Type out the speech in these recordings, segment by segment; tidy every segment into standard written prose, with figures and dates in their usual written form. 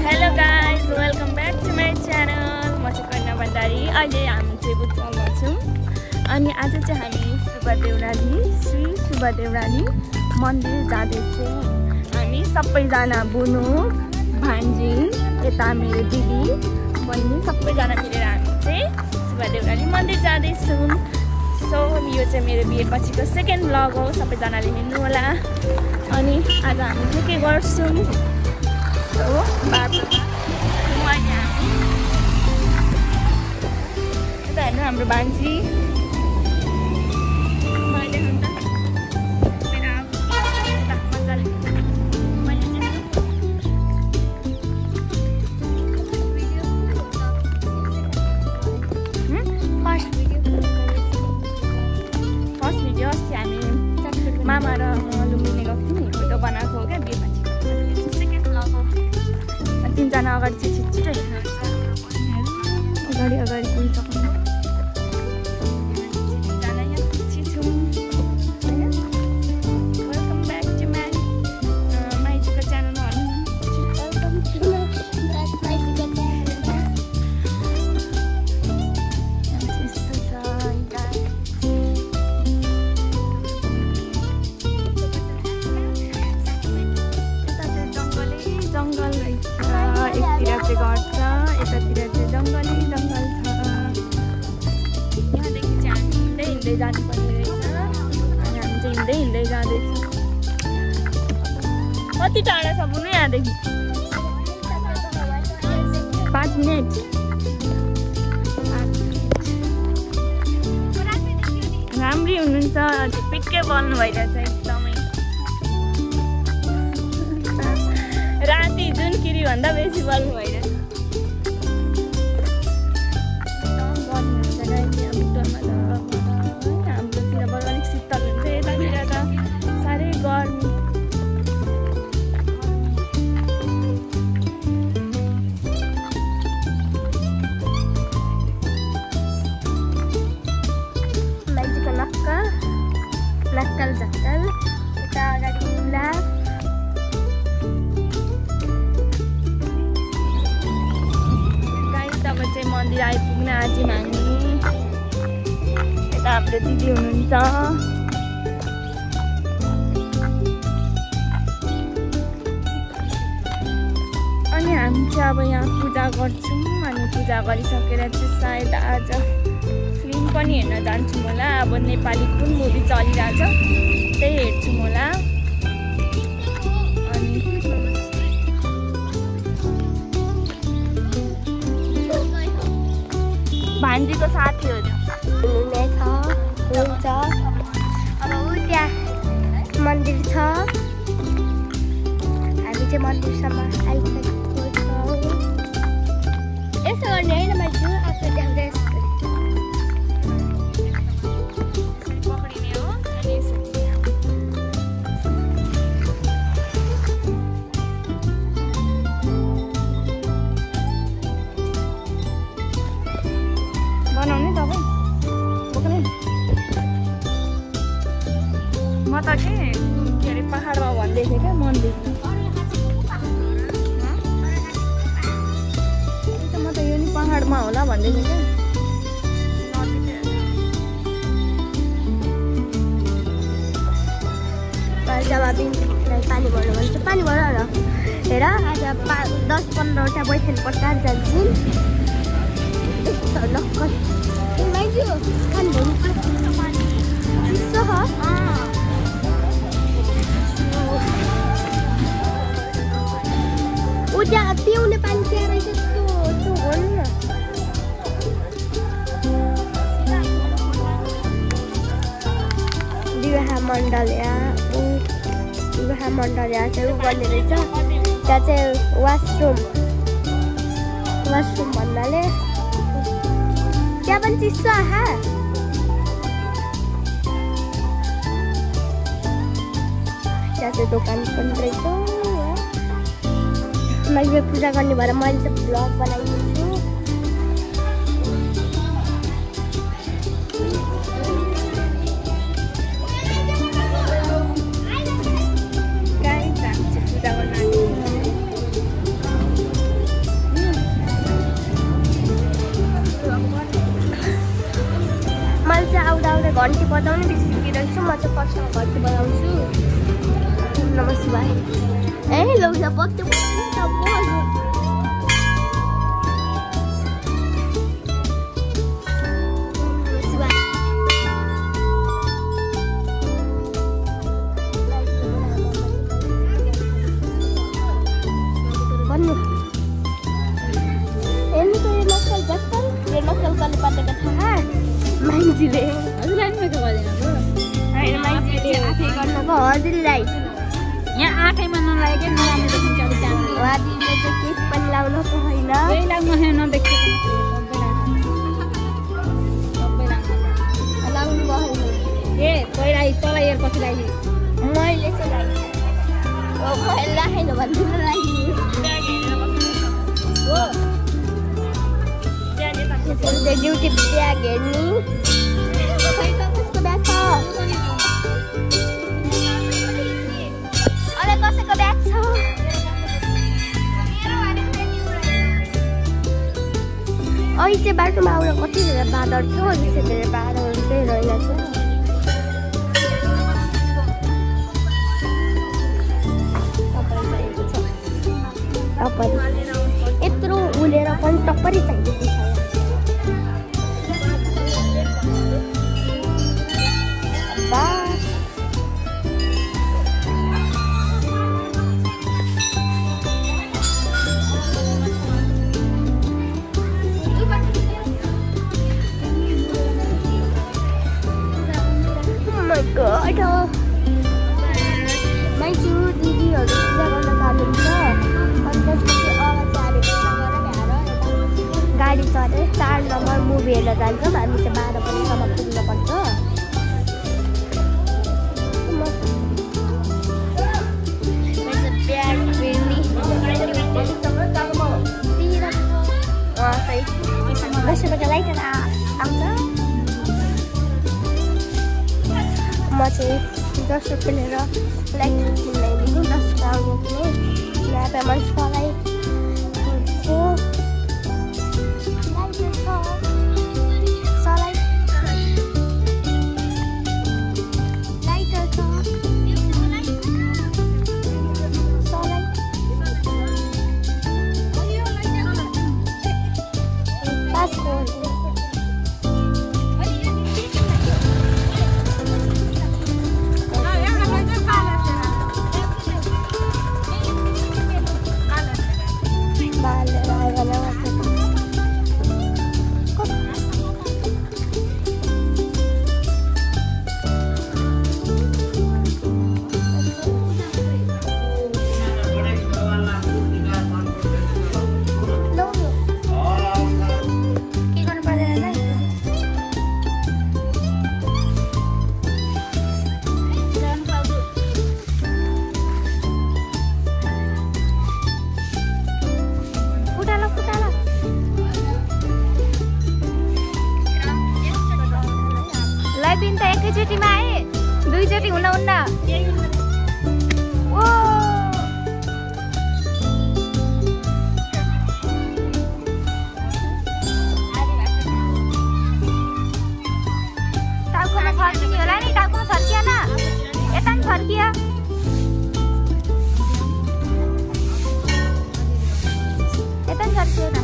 Hello guys, welcome back to my channel. म चाहिँ कन्या भण्डारी। अहिले हामी चाहिँ बुटवलमा छौँ अनि आज चाहिँ हामी श्री सुब्बा देउराली मन्दिर जाँदैछौँ। हामी सबैजना बुनु भान्जी यता मेरो दिदी बहिनी सबैजना मिलेर हामी चाहिँ सुब्बा देउराली मन्दिर जाँदैछौँ। सो यो चाहिँ मेरो बिहे पछिको सेकेन्ड भ्लग हो, सबैजनाले हेर्नु होला। अनि आज हामी चाहिँ के गर्छौँ बाटो यता हेर्नु हाम्रो भान्जी फर्स्ट भिडियो अस्ति हामी मामा र लुम्बिनी गएको थियौँ नि, फोटो बनाएको हो क्या बिहे पछि। सेकेन्ड भ्लग हो। तिनजना अगाडि चाहिँ छिटो हेर्नुहुन्छ, अगाडि पुगिसक्नु। तिनजना यहाँ पछि छौँ। वेलकम ब्याक टु माइजूको च्यानलमा घर छ, यतातिर चाहिँ जङ्गल छ। यहाँदेखि चाहिँ हामी हिँड्दै जानुपर्ने रहेछ अनि हामी चाहिँ हिँड्दै जाँदैछौँ। कति टाढा छ बुनु यहाँदेखि? 5 मिनट। राम्री हुनुहुन्छ, झिपिक्कै बोल्नु भइरहेछ एकदमै। राति जुनकिरी भन्दा बेसी बोल्नु भइरहेछ। हाम्रोतिर बरु अलिक शीतल हुन्छ, यतातिर त साह्रै गर्मी। माइजूको लक्कल झक्कल यता अगाडि मुला। मन्दिर आइपुग्न आजी माग्नु। यता हाम्रो दिदी हुनुहुन्छ। अनि हामी चाहिँ अब यहाँ पूजा गर्छौँ अनि पूजा गरिसकेर चाहिँ सायद आज फिल्म पनि हेर्न जान्छौँ होला। अब नेपाली कुन मुभी चलिरहेछ त्यही हेर्छौँ होला। भान्जीको साथी हो हुन्छ। अब ऊ त्यहाँ मन्दिर छ, हामी चाहिँ मन्दिरसम्म आइसकेको छौँ। यसो गर्ने होइन माइजू, आफू ल्याउँदै पक्रिने हो। बनाउने तपाईँ बोक्ने। म त के अरे पहाडमा भन्दै थिएँ क्या मन्दिर। म त यो नि पहाडमा होला भन्दै थिएँ क्या। जब पानी भर्नु भन्छ पानी भर र हेर। आज 10-15वटा बोयफ्रेन्ड पट्टाएर जान्छौँ। लक्कल माइजू पानी भर्नु चिसो छ। ऊ त्यहाँ पिउने पानी त्यहाँ रहेछ, त्यो गर्नु न। विवाह मण्डल यहाँ चाहिँ ऊ गर्ने रहेछ। त्यहाँ चाहिँ वासरुम भन्नाले त्यहाँ पनि चिसो आहा। त्यहाँ चाहिँ दोकान पनि रहेछ। मैले पूजा गर्ने भएर मैले चाहिँ भ्लग बनाइदिन्छु। वर्षमा घरको बनाउँछु। नमः शिवाय। ए लौजा पत्ते हजुरलाई यहाँ आँखैमा नलागेको नराम्रो देखिन्छ अब जानु वादीले चाहिँ केस पनि लाउनु होइन केही लाग्नु नदेखेको लाउनु भएन ए पहिला तँलाई हेर पछि लागि मैले चाहिँ राखेँ मैले राखेन भन्छु ड्युटी ब्याग हेर्नु कसको ब्याग छ कसैको ब्याग छ अहिले चाहिँ बाटोमा आउन कति धेरै बादल छ अनि चाहिँ धेरै बादल चाहिँ रहेछ यत्रो उलेर पनि टप्परी चाहिएको छ माइजू दिदीहरू पूजा गर्न जानुहुन्छ अनि त्यसपछि अगाडि गाडी चढेर 4 नम्बर मुभी हेर्न जान्छौँ हामी चाहिँ 12 बजीसम्म पुग्नुपर्छ लाइटर आउँछ म चाहिँ 10 रुपियाँ लिएर लाइटर किन्दैछु 10 आउने पनि यहाँ पेमेन्ट मलाई बिन त एकैचोटिमा आए दुईचोटि हुन ओ टाउकोमा फर्कियो होला नि टाउकोमा फर्किएन यता नि फर्कियो यता नि फर्कियो न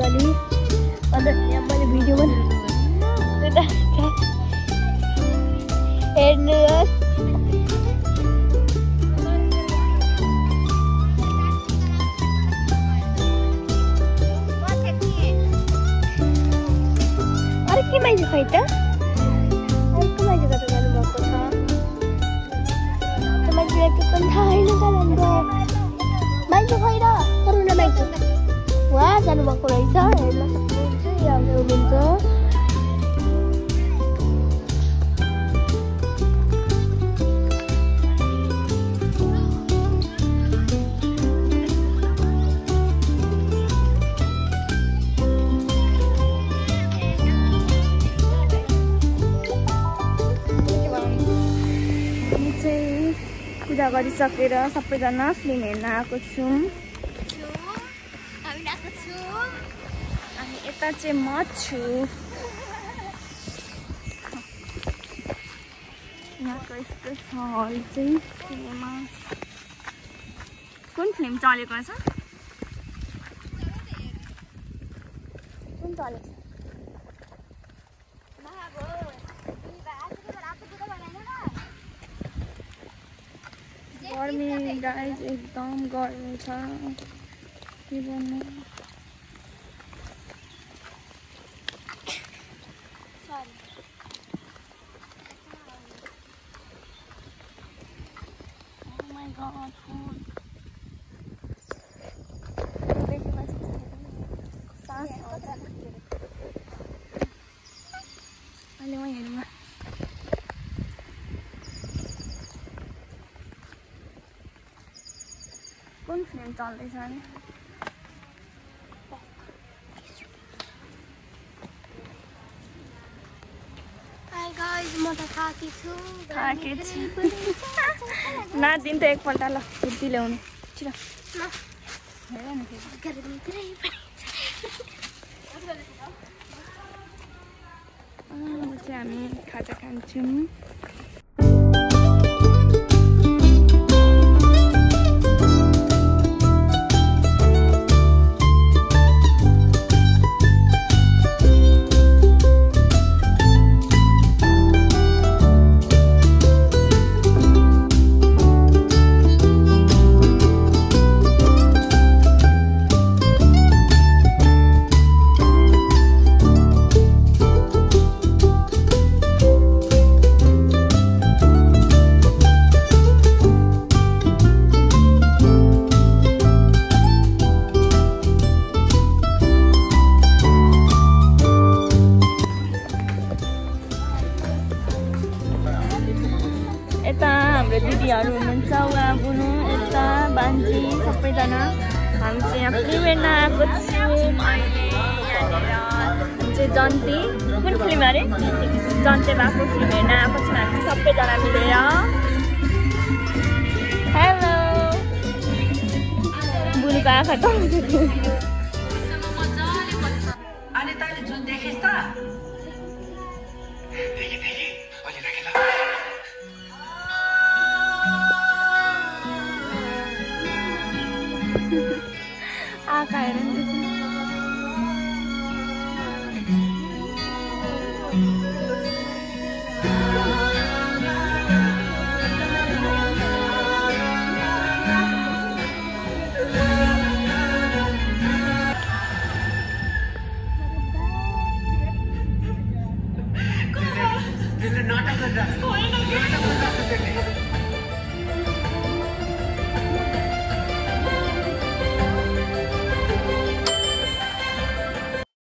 गली अन्त यहाँ मैले भिडियो बनाएको हेर्नुहोस् अर्कै मान्छे खै त अर्को मान्छे कता जानुभएको छ त्यो मान्छेलाई के पनि थाहा होइन कालिम्पोङ मान्छे खै र करुणा मान्छे वहाँ जानुभएको रहेछ हेर्न सक्नुहुन्छ यहाँ हुनुहुन्छ पूजा गरिसकेर सबैजना फिल्म हेर्न आएको छौँ अनि यता चाहिँ म छु यहाँको यस्तो छ हल चाहिँ सिनेमा कुन फिल्म चलेको छ कुन चलेको छ गर्मी गाइस एकदम गर्मी छ के भन्नु Oh my god food देखेमा चाहिँ सास आउँछ अहिले म हेर्नु कुन फिल्म चल्दैछ नि हाय गाइस म त थाकी छु नाच्दिन त एकपल्ट ल कुर्ती ल्याउनु छिटो हेर न चाहिँ हामी खाजा खान्छौँ दिदीहरू हुनुहुन्छ उहाँ बुनु यता बान्जी सबैजना हामी चाहिँ यहाँ फिल्म हेर्न आएको छौँ अहिले यहाँनिर हामी चाहिँ जन्ती कुन फिल्म अरे जन्ते भएको फिल्म हेर्न आएको छौँ हामी सबैजना मिलेर हेलो बुनुको आँखा त आँखा हेर नाटक